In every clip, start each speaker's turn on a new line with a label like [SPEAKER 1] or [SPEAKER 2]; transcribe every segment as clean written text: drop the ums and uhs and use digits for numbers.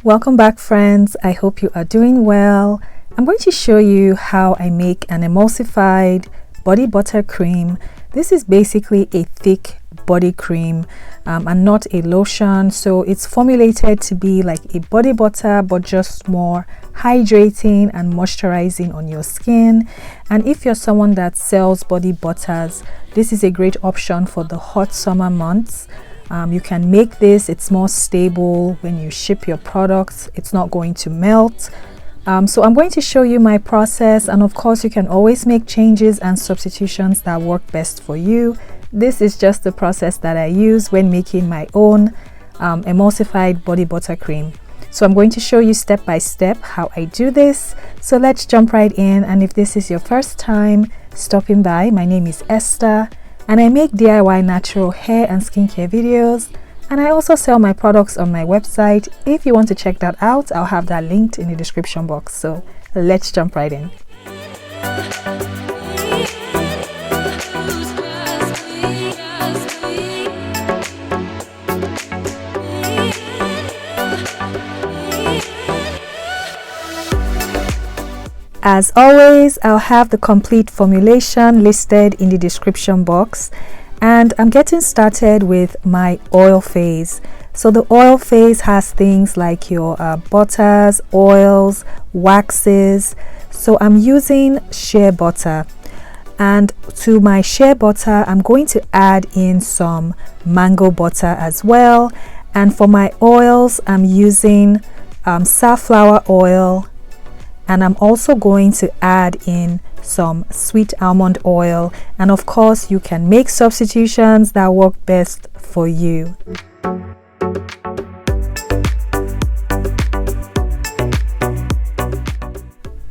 [SPEAKER 1] Welcome back, friends. I hope you are doing well. I'm going to show you how I make an emulsified body butter cream. This is basically a thick body cream and not a lotion, so it's formulated to be like a body butter but just more hydrating and moisturizing on your skin. And if you're someone that sells body butters, this is a great option for the hot summer months. You can make this, it's more stable when you ship your products, it's not going to melt. So I'm going to show you my process, and of course you can always make changes and substitutions that work best for you. This is just the process that I use when making my own emulsified body butter cream. So I'm going to show you step by step how I do this. So let's jump right in. And if this is your first time stopping by, my name is Esther, and I make DIY natural hair and skincare videos, and I also sell my products on my website. If you want to check that out, I'll have that linked in the description box. So let's jump right in. As always, I'll have the complete formulation listed in the description box, and I'm getting started with my oil phase. So the oil phase has things like your butters, oils, waxes. So I'm using shea butter, and to my shea butter I'm going to add in some mango butter as well. And for my oils I'm using safflower oil, and I'm also going to add in some sweet almond oil. And of course you can make substitutions that work best for you.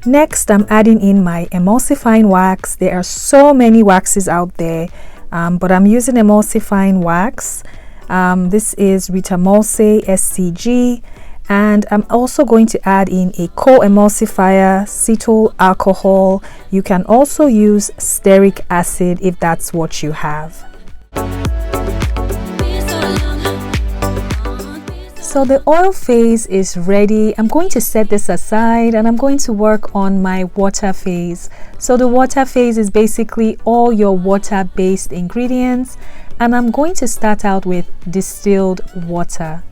[SPEAKER 1] Next, I'm adding in my emulsifying wax. There are so many waxes out there, but I'm using emulsifying wax. This is Ritamulse SCG. And I'm also going to add in a co-emulsifier, cetyl alcohol. You can also use stearic acid if that's what you have. So the oil phase is ready. I'm going to set this aside and I'm going to work on my water phase. So the water phase is basically all your water-based ingredients, and I'm going to start out with distilled water.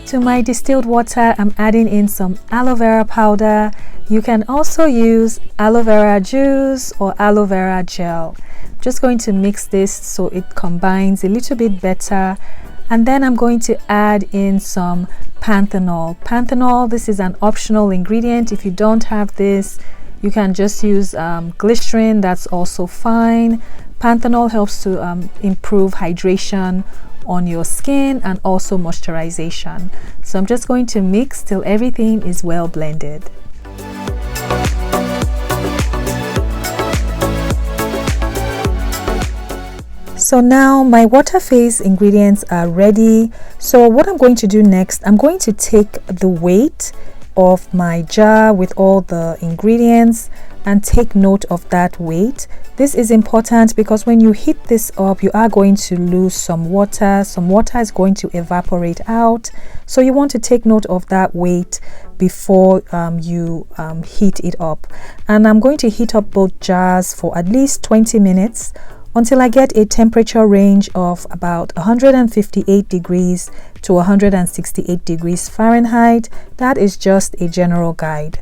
[SPEAKER 1] To my distilled water, I'm adding in some aloe vera powder. You can also use aloe vera juice or aloe vera gel. I'm just going to mix this so it combines a little bit better. And then I'm going to add in some panthenol. Panthenol, this is an optional ingredient. If you don't have this, you can just use glycerin, that's also fine. Panthenol helps to improve hydration on your skin and also moisturization. So I'm just going to mix till everything is well blended. So now my water phase ingredients are ready. So what I'm going to do next, I'm going to take the weight of my jar with all the ingredients and take note of that weight. This is important because when you heat this up, you are going to lose some water. Some water is going to evaporate out. So you want to take note of that weight before you heat it up. And I'm going to heat up both jars for at least 20 minutes until I get a temperature range of about 158 degrees to 168 degrees Fahrenheit. That is just a general guide.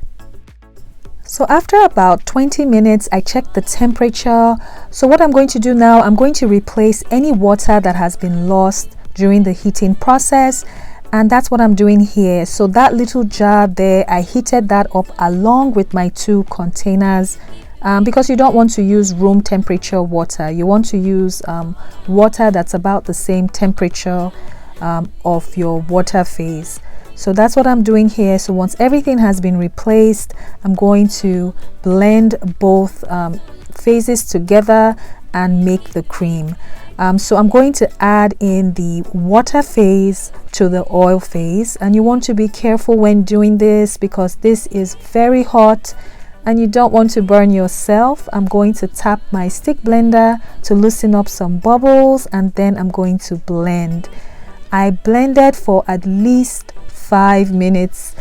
[SPEAKER 1] So after about 20 minutes, I checked the temperature. So what I'm going to do now, I'm going to replace any water that has been lost during the heating process. And that's what I'm doing here. So that little jar there, I heated that up along with my two containers. Because you don't want to use room temperature water. You want to use water that's about the same temperature of your water phase. So that's what I'm doing here. So once everything has been replaced, I'm going to blend both phases together and make the cream. So I'm going to add in the water phase to the oil phase, and you want to be careful when doing this because this is very hot and you don't want to burn yourself, I'm going to tap my stick blender to loosen up some bubbles, and then I'm going to blend. I blended for at least 5 minutes.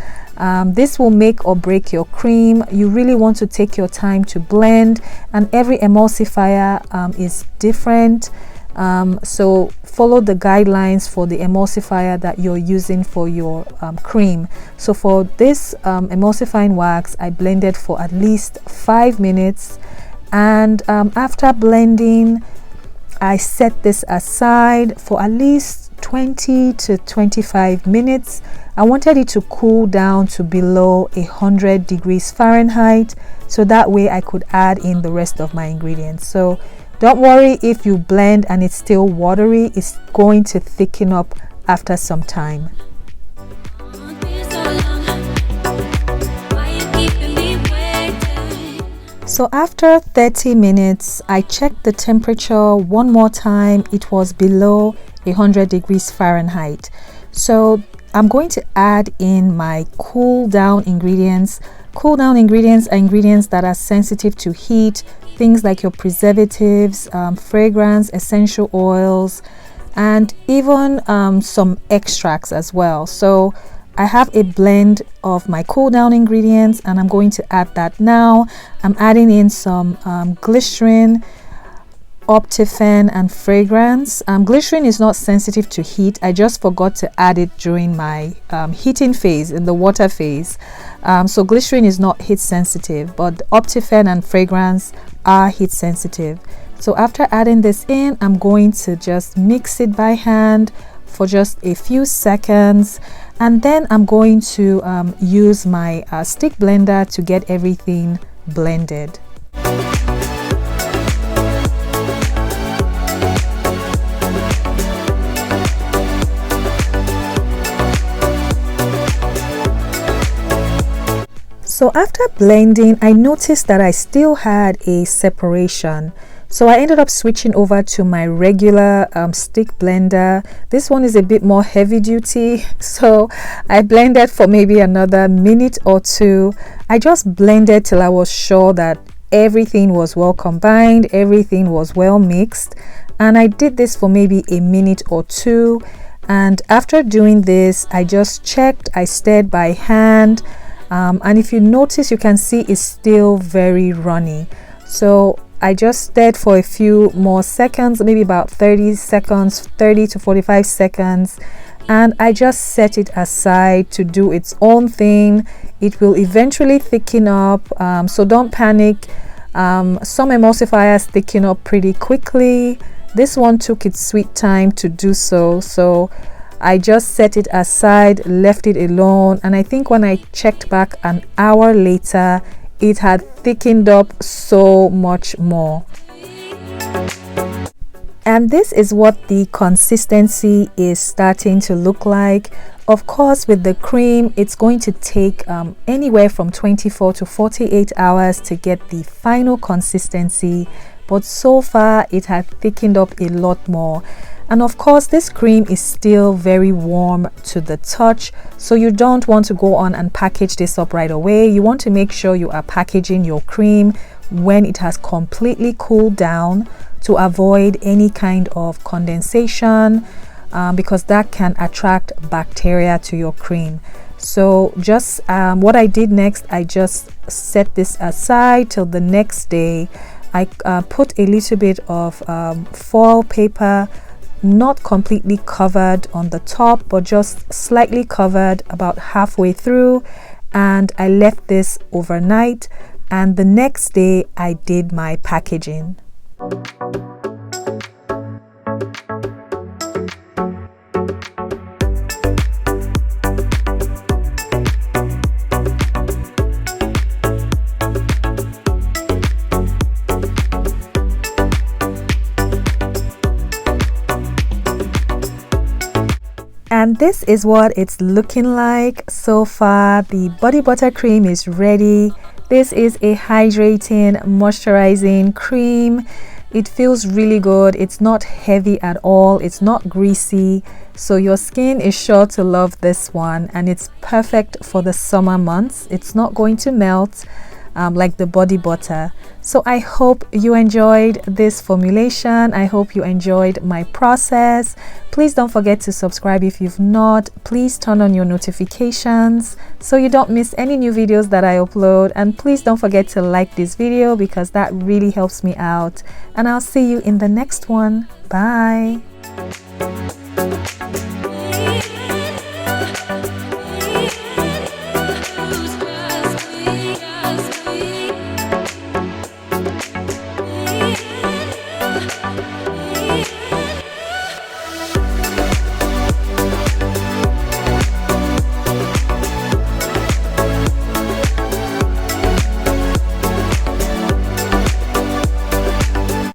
[SPEAKER 1] This will make or break your cream. You really want to take your time to blend, and every emulsifier is different. So follow the guidelines for the emulsifier that you're using for your cream. So for this emulsifying wax, I blended for at least 5 minutes, and after blending, I set this aside for at least 20 to 25 minutes. I wanted it to cool down to below 100 degrees Fahrenheit, so that way I could add in the rest of my ingredients. So don't worry if you blend and it's still watery, it's going to thicken up after some time. So after 30 minutes, I checked the temperature one more time. It was below 100 degrees Fahrenheit. So I'm going to add in my cool down ingredients. Cool down ingredients are ingredients that are sensitive to heat, things like your preservatives, fragrance, essential oils, and even some extracts as well. So I have a blend of my cool down ingredients, and I'm going to add that now. I'm adding in some glycerin, Optifen, and fragrance. Glycerin is not sensitive to heat. I just forgot to add it during my heating phase, in the water phase. So glycerin is not heat sensitive, but Optifen and fragrance are heat sensitive. So after adding this in, I'm going to just mix it by hand for just a few seconds, and then I'm going to use my stick blender to get everything blended. So after blending, I noticed that I still had a separation. So I ended up switching over to my regular stick blender. This one is a bit more heavy duty, so I blended for maybe another minute or two. I just blended till I was sure that everything was well combined, everything was well mixed, and I did this for maybe a minute or two. And after doing this, I just checked, I stirred by hand, and if you notice, you can see it's still very runny. So I just stirred for a few more seconds, maybe about 30 seconds, 30 to 45 seconds, and I just set it aside to do its own thing. It will eventually thicken up, so don't panic. Some emulsifiers thicken up pretty quickly. This one took its sweet time to do so, so I just set it aside, left it alone, and I think when I checked back an hour later, it had thickened up so much more. And this is what the consistency is starting to look like. Of course, with the cream, it's going to take anywhere from 24 to 48 hours to get the final consistency, but so far it had thickened up a lot more. And of course, this cream is still very warm to the touch, so you don't want to go on and package this up right away. You want to make sure you are packaging your cream when it has completely cooled down to avoid any kind of condensation, because that can attract bacteria to your cream. So just what I did next, I just set this aside till the next day. I put a little bit of foil paper, not completely covered on the top, but just slightly covered about halfway through, and I left this overnight, and the next day I did my packaging. And this is what it's looking like so far. The body butter cream is ready. This is a hydrating, moisturizing cream. It feels really good. It's not heavy at all. It's not greasy. So your skin is sure to love this one, and it's perfect for the summer months. It's not going to melt. like the body butter. So I hope you enjoyed this formulation. I hope you enjoyed my process. Please don't forget to subscribe if you've not. Please turn on your notifications so you don't miss any new videos that I upload. And please don't forget to like this video because that really helps me out. And I'll see you in the next one. Bye.